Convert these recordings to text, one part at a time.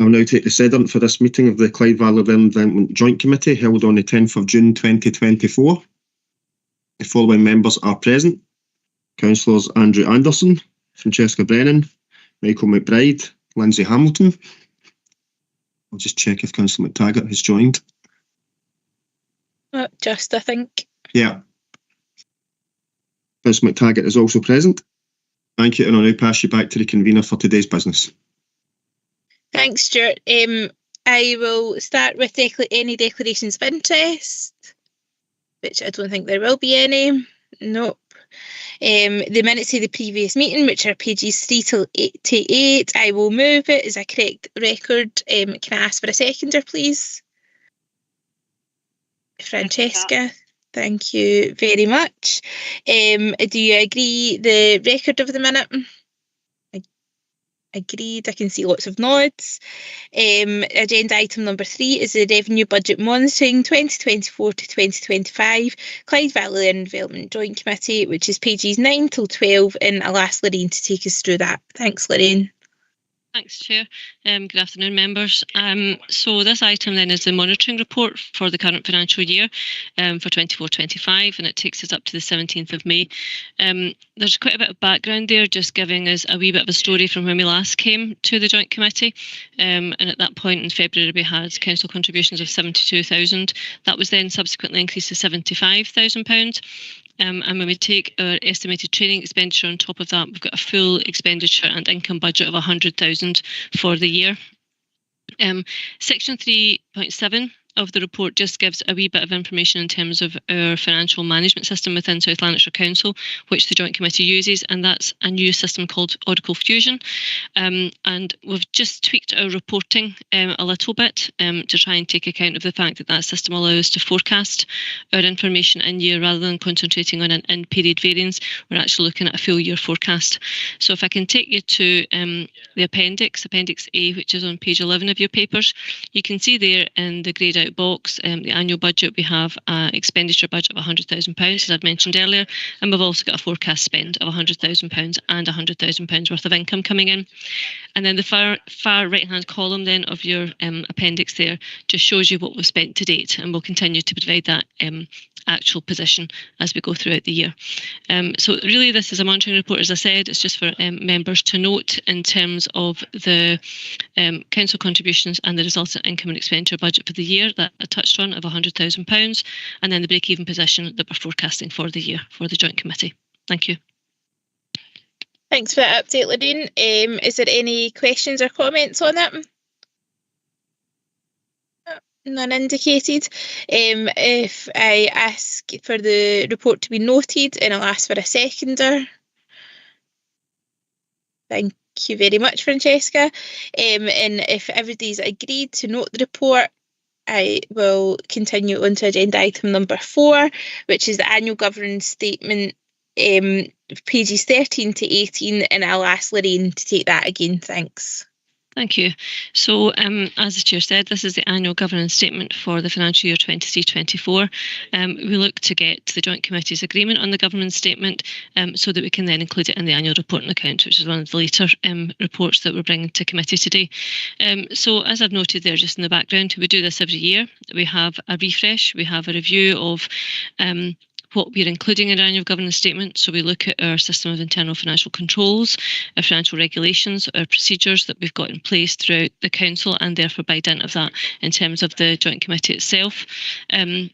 I'll now take the sediment for this meeting of the Clyde Valley Learning Development Joint Committee held on the 10th of June 2024. The following members are present: Councillors Andrew Anderson, Francesca Brennan, Michael McBride, Lindsay Hamilton. I'll just check if Councillor McTaggart has joined. Just, I think. Yeah. Councillor McTaggart is also present. Thank you, and I'll now pass you back to the convener for today's business. Thanks, Stuart. I will start with any declarations of interest, which I don't think there will be any. Nope. The minutes of the previous meeting, which are pages 3 to 8, I will move it as a correct record. Can I ask for a seconder, please? Francesca, thank you very much. Do you agree the record of the minute? Agreed. I can see lots of nods. Agenda item number 3 is the Revenue Budget Monitoring 2024 to 2025 Clyde Valley Learning Development Joint Committee, which is pages 9 till 12, and I'll ask Lorraine to take us through that. Thanks, Lorraine. Thanks, Chair. Good afternoon, members. So this item then is the monitoring report for the current financial year for 24-25, and it takes us up to the 17th of May. There's quite a bit of background there, just giving us a wee bit of a story from when we last came to the Joint Committee. And at that point in February, we had council contributions of £72,000. That was then subsequently increased to £75,000. And when we take our estimated training expenditure on top of that, we've got a full expenditure and income budget of £100,000 for the year. Section 3.7 of the report just gives a wee bit of information in terms of our financial management system within South Lanarkshire Council, which the Joint Committee uses, and that's a new system called Oracle Fusion. And we've just tweaked our reporting a little bit to try and take account of the fact that that system allows us to forecast our information in year rather than concentrating on an in-period variance. We're actually looking at a full year forecast. So if I can take you to the appendix A, which is on page 11 of your papers, you can see there in the greyed out box, the annual budget, we have an expenditure budget of £100,000, as I'd mentioned earlier, and we've also got a forecast spend of £100,000 and £100,000 worth of income coming in. And then the far right-hand column then of your appendix there just shows you what we've spent to date, and we'll continue to provide that actual position as we go throughout the year. So really this is a monitoring report, as I said. It's just for members to note in terms of the council contributions and the resultant income and expenditure budget for the year that I touched on of £100,000, and then the break-even position that we're forecasting for the year for the Joint Committee. Thank you. Thanks for that update, Lorraine. Is there any questions or comments on it? None indicated. If I ask for the report to be noted, and I'll ask for a seconder. Thank you very much, Francesca. And if everybody's agreed to note the report, I will continue on to agenda item number 4, which is the annual governance statement, pages 13 to 18, and I'll ask Lorraine to take that again. Thanks. Thank you. So, as the Chair said, this is the annual governance statement for the financial year 23-24. We look to get the Joint Committee's agreement on the governance statement so that we can then include it in the annual report and account, which is one of the later reports that we're bringing to committee today. So, as I've noted there just in the background, we do this every year. We have a refresh, we have a review of what we're including in our annual governance statement. So we look at our system of internal financial controls, our financial regulations, our procedures that we've got in place throughout the council, and therefore by dint of that in terms of the Joint Committee itself.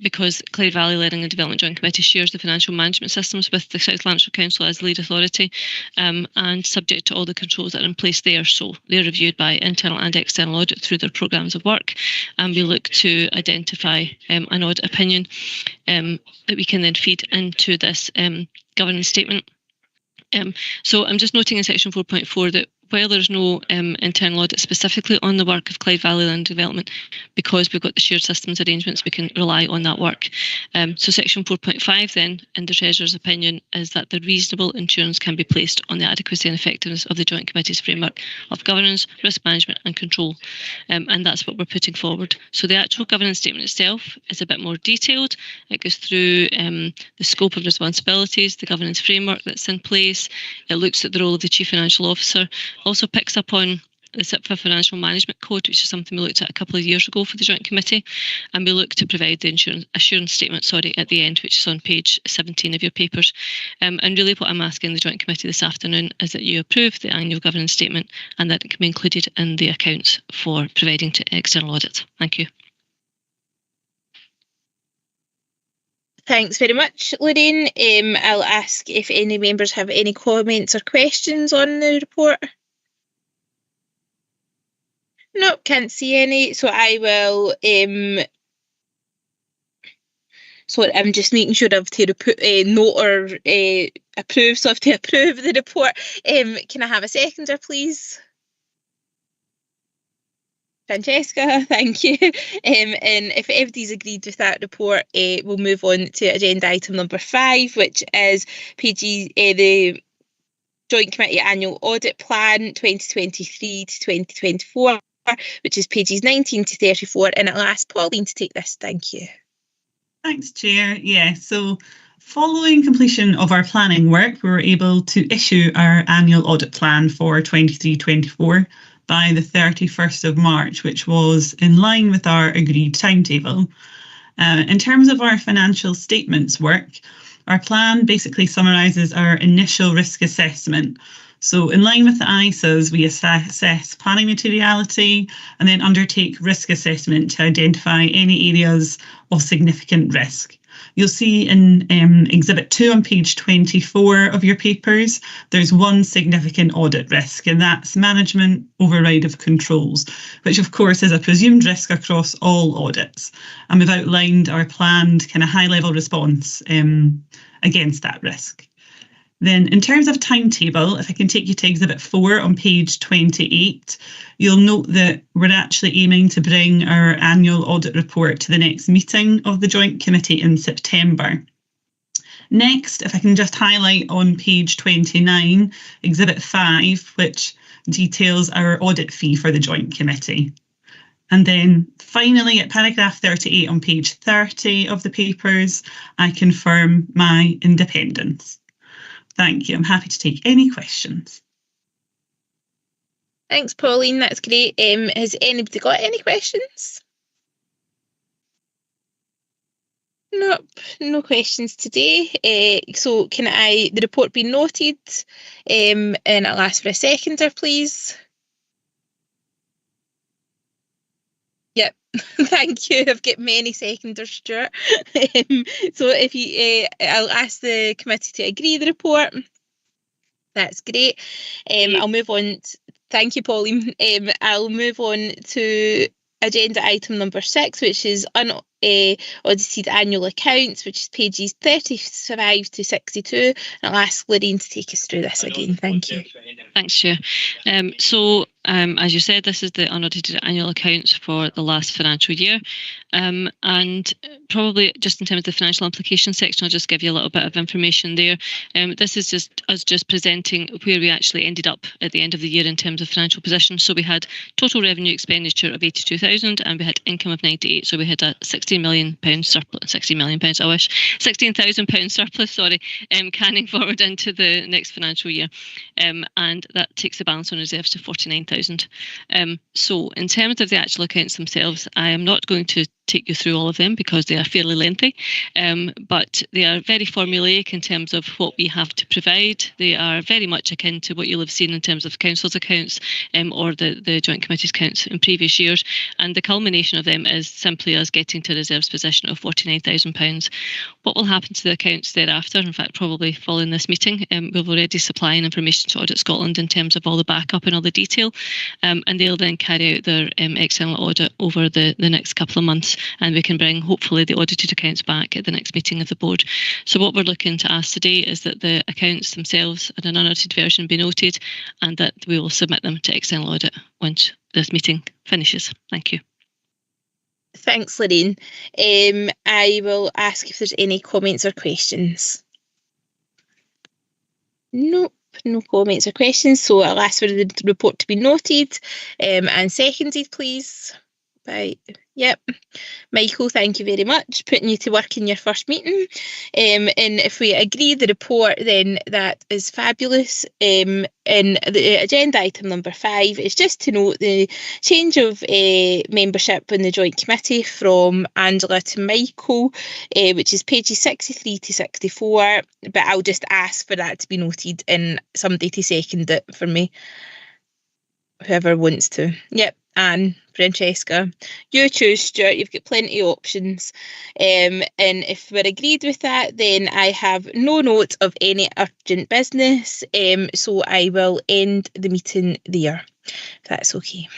Because Clyde Valley Learning and Development Joint Committee shares the financial management systems with the South Lanarkshire Council as the lead authority, and subject to all the controls that are in place there. So they're reviewed by internal and external audit through their programmes of work, and we look to identify an audit opinion that we can then feed into this governance statement. So I'm just noting in section 4.4 that while there's no internal audit specifically on the work of Clyde Valley Land Development, because we've got the shared systems arrangements, we can rely on that work. So section 4.5 then, in the Treasurer's opinion, is that the reasonable insurance can be placed on the adequacy and effectiveness of the Joint Committee's framework of governance, risk management and control. And that's what we're putting forward. So the actual governance statement itself is a bit more detailed. It goes through the scope of responsibilities, the governance framework that's in place. It looks at the role of the Chief Financial Officer, also picks up on the SIPFA Financial Management Code, which is something we looked at a couple of years ago for the Joint Committee, and we look to provide the assurance statement, at the end, which is on page 17 of your papers. And really what I'm asking the Joint Committee this afternoon is that you approve the annual governance statement and that it can be included in the accounts for providing to external audit. Thank you. Thanks very much, Lorraine. I'll ask if any members have any comments or questions on the report. Nope, can't see any. So I will. So I'm just making sure I have to note or approve. So I have to approve the report. Can I have a seconder, please? Francesca, thank you. And if everybody's agreed with that report, we'll move on to agenda item number 5, which is the Joint Committee Annual Audit Plan 2023 to 2024, which is pages 19 to 34. And I'll ask Pauline to take this. Thank you. Thanks, Chair. Yeah, so following completion of our planning work, we were able to issue our annual audit plan for 23-24 by the 31st of March, which was in line with our agreed timetable. In terms of our financial statements work, our plan basically summarises our initial risk assessment. So in line with the ISAs, we assess planning materiality and then undertake risk assessment to identify any areas of significant risk. You'll see in Exhibit 2 on page 24 of your papers, there's one significant audit risk, and that's management override of controls, which of course is a presumed risk across all audits. And we've outlined our planned kind of high-level response against that risk. Then in terms of timetable, if I can take you to Exhibit 4 on page 28, you'll note that we're actually aiming to bring our annual audit report to the next meeting of the Joint Committee in September. Next, if I can just highlight on page 29, Exhibit 5, which details our audit fee for the Joint Committee. And then finally, at paragraph 38 on page 30 of the papers, I confirm my independence. Thank you. I'm happy to take any questions. Thanks, Pauline. That's great. Has anybody got any questions? Nope, no questions today. So can the report be noted? And I'll ask for a seconder, please. Yep, thank you. I've got many seconders, Stuart. So if I'll ask the committee to agree the report. That's great. I'll move on. Thank you, Pauline. I'll move on to agenda item number 6, which is unaudited annual accounts, which is pages 35 to 62. And I'll ask Lorraine to take us through this again. Thank you. Thanks, Chair. As you said, this is the unaudited annual accounts for the last financial year. And probably just in terms of the financial implications section, I'll just give you a little bit of information there. This is just us presenting where we actually ended up at the end of the year in terms of financial position. So we had total revenue expenditure of 82,000 and we had income of 98. So we had a £16 million surplus, £16 million, I wish, £16,000 surplus, carrying forward into the next financial year. And that takes the balance on reserves to 49,000. So in terms of the actual accounts themselves, I am not going to take you through all of them because they are fairly lengthy, but they are very formulaic in terms of what we have to provide. They are very much akin to what you'll have seen in terms of council's accounts or the Joint Committee's accounts in previous years, and the culmination of them is simply us getting to a reserves position of £49,000. What will happen to the accounts thereafter, in fact probably following this meeting, we've already supplying information to Audit Scotland in terms of all the backup and all the detail, and they'll then carry out their external audit over the next couple of months, and we can bring hopefully the audited accounts back at the next meeting of the board. So what we're looking to ask today is that the accounts themselves in an unaudited version be noted and that we will submit them to external audit once this meeting finishes. Thank you. Thanks, Lorraine. I will ask if there's any comments or questions. Nope, no comments or questions. So I'll ask for the report to be noted and seconded, please, Right. Yep. Michael, thank you very much. Putting you to work in your first meeting. And if we agree the report, then that is fabulous. And the agenda item number 5 is just to note the change of membership in the Joint Committee from Angela to Michael, which is pages 63 to 64. But I'll just ask for that to be noted and somebody to second it for me. Whoever wants to. Yep. Anne, Francesca, you choose, Stuart. You've got plenty of options. And if we're agreed with that, then I have no note of any urgent business. So I will end the meeting there, if that's okay.